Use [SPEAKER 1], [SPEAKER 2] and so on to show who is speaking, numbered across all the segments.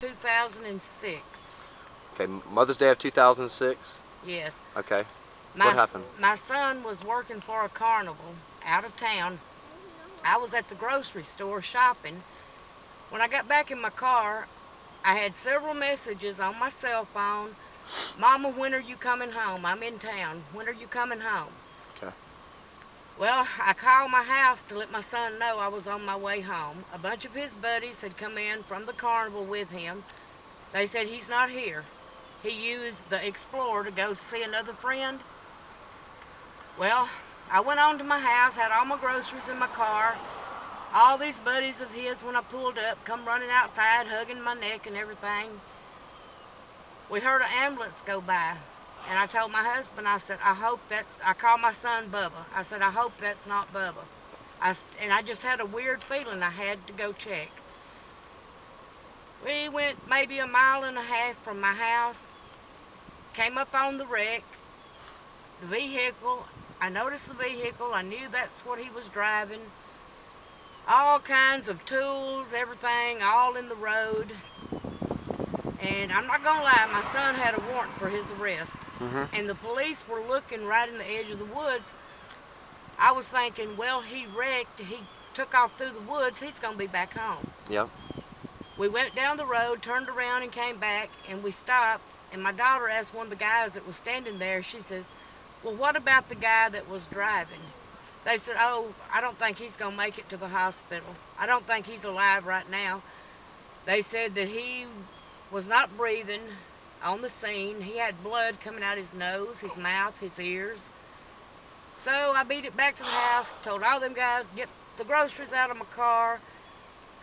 [SPEAKER 1] 2006.
[SPEAKER 2] Okay, Mother's Day of 2006.
[SPEAKER 1] Yes.
[SPEAKER 2] Okay, what
[SPEAKER 1] My
[SPEAKER 2] happened?
[SPEAKER 1] my son was working for a carnival out of town. I was at the grocery store shopping. When I got back in my car, I had several messages on my cell phone. Mama, when are you coming home? I'm in town. When are you coming home?
[SPEAKER 2] Okay.
[SPEAKER 1] Well, I called my house to let my son know I was on my way home. A bunch of his buddies had come in from the carnival with him. They said he's not here. He used the Explorer to go see another friend. Well, I went on to my house, had all my groceries in my car. All these buddies of his, when I pulled up, come running outside, hugging my neck and everything. We heard an ambulance go by. And I told my husband, I said, I called my son Bubba. I said, I hope that's not Bubba. And I just had a weird feeling I had to go check. We went maybe a mile and a half from my house, came up on the wreck, the vehicle. I noticed the vehicle. I knew that's what he was driving. All kinds of tools, everything, all in the road. And I'm not going to lie, my son had a warrant for his arrest.
[SPEAKER 2] Mhm.
[SPEAKER 1] And the police were looking right in the edge of the woods. I was thinking, well, he wrecked, he took off through the woods, he's going to be back home.
[SPEAKER 2] Yep.
[SPEAKER 1] We went down the road, turned around and came back, and we stopped. And my daughter asked one of the guys that was standing there, she says, well, what about the guy that was driving? They said, oh, I don't think he's going to make it to the hospital. I don't think he's alive right now. They said that he was not breathing on the scene. He had blood coming out his nose, his mouth, his ears. So I beat it back to the house, told all them guys, get the groceries out of my car.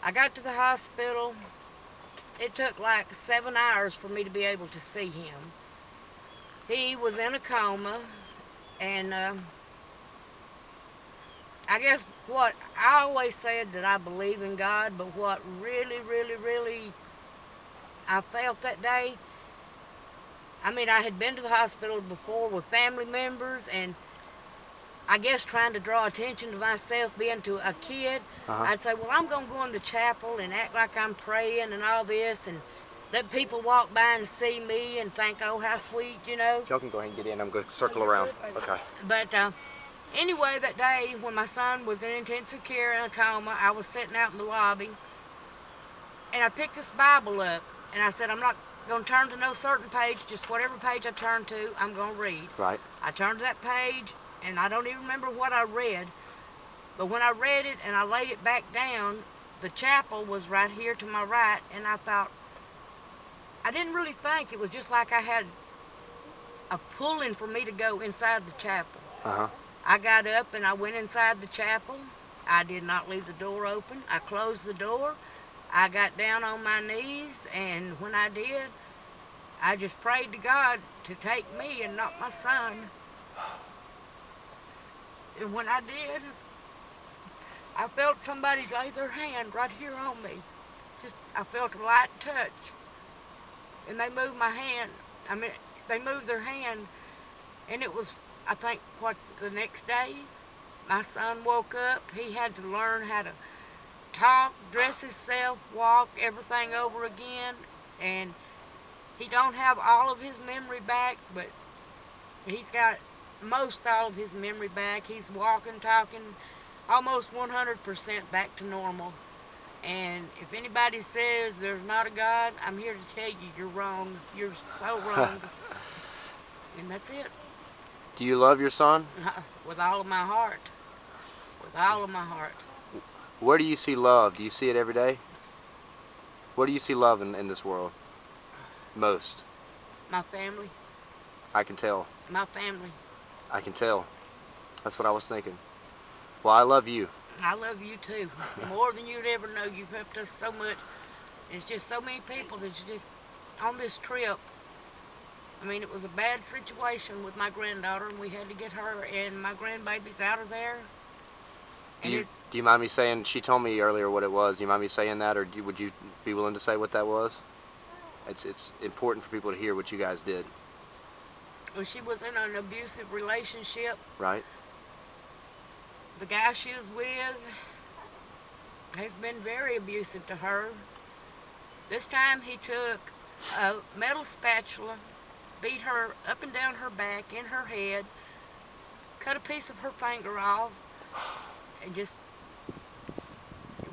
[SPEAKER 1] I got to the hospital. It took like 7 hours for me to be able to see him. He was in a coma, and I guess what I always said that I believe in God, but what really, really, really I felt that day, I mean, I had been to the hospital before with family members, and I guess trying to draw attention to myself being to a kid,
[SPEAKER 2] Uh huh.
[SPEAKER 1] I'd say, well, I'm going to go in the chapel and act like I'm praying and all this, and let people walk by and see me and think, oh, how sweet, you know.
[SPEAKER 2] Y'all can go ahead and get in. I'm going to circle around. Okay.
[SPEAKER 1] But anyway, that day when my son was in intensive care in a coma, I was sitting out in the lobby, and I picked this Bible up, and I said, I'm not going to turn to no certain page, just whatever page I turn to, I'm going to read.
[SPEAKER 2] Right.
[SPEAKER 1] I turned to that page, and I don't even remember what I read, but when I read it and I laid it back down, the chapel was right here to my right, and I thought, I didn't really think, it was just like I had a pulling for me to go inside the chapel.
[SPEAKER 2] Uh huh.
[SPEAKER 1] I got up and I went inside the chapel. I did not leave the door open. I closed the door. I got down on my knees, and when I did, I just prayed to God to take me and not my son. And when I did, I felt somebody lay their hand right here on me. Just I felt a light touch, and they moved my hand. I mean, they moved their hand, and it was, I think, what, the next day, my son woke up. He had to learn how to talk, dress himself, walk, everything over again, and he don't have all of his memory back, but he's got most all of his memory back. He's walking, talking, almost 100% back to normal. And if anybody says there's not a God, I'm here to tell you you're wrong. You're so wrong. And that's it.
[SPEAKER 2] Do you love your son?
[SPEAKER 1] With all of my heart. With all of my heart.
[SPEAKER 2] Where do you see love? Do you see it every day? Where do you see love in this world? Most.
[SPEAKER 1] My family.
[SPEAKER 2] I can tell.
[SPEAKER 1] My family.
[SPEAKER 2] I can tell. That's what I was thinking. Well, I love you.
[SPEAKER 1] I love you too. More than you'd ever know. You've helped us so much. It's just so many people that's just on this trip. I mean, it was a bad situation with my granddaughter, and we had to get her and my grandbabies out of there.
[SPEAKER 2] Do
[SPEAKER 1] And
[SPEAKER 2] you
[SPEAKER 1] it,
[SPEAKER 2] do you mind me saying? She told me earlier what it was. Do you mind me saying that, or would you be willing to say what that was? It's important for people to hear what you guys did,
[SPEAKER 1] when she was in an abusive relationship,
[SPEAKER 2] right?
[SPEAKER 1] the guy she was with has been very abusive to her. This time he took a metal spatula, beat her up and down her back, in her head, cut a piece of her finger off, and just,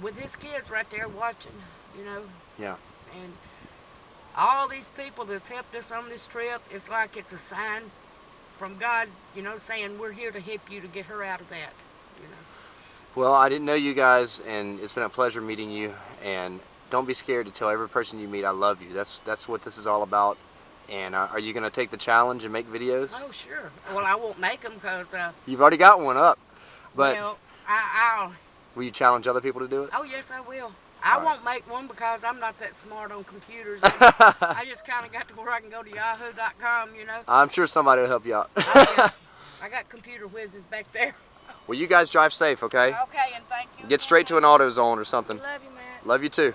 [SPEAKER 1] with his kids right there watching, you know.
[SPEAKER 2] Yeah.
[SPEAKER 1] And all these people that's helped us on this trip, it's like it's a sign from God, you know, saying we're here to help you to get her out of that, you know.
[SPEAKER 2] Well, I didn't know you guys, and it's been a pleasure meeting you. And don't be scared to tell every person you meet I love you. That's what this is all about. And are you going to take the challenge and make videos?
[SPEAKER 1] Oh, sure. Well, I won't make them because,
[SPEAKER 2] You've already got one up. But
[SPEAKER 1] well, I'll...
[SPEAKER 2] Will you challenge other people to do it?
[SPEAKER 1] Oh, yes, I will. I
[SPEAKER 2] All right.
[SPEAKER 1] won't make one because I'm not that smart on computers. I just kind of got to where I can go to yahoo.com, you know.
[SPEAKER 2] I'm sure somebody will help you out.
[SPEAKER 1] Oh, yeah. I got computer whizzes back there.
[SPEAKER 2] Well, you guys drive safe, okay?
[SPEAKER 1] Okay, and thank you.
[SPEAKER 2] Get straight to an AutoZone or something.
[SPEAKER 1] Love you, Matt.
[SPEAKER 2] Love you too.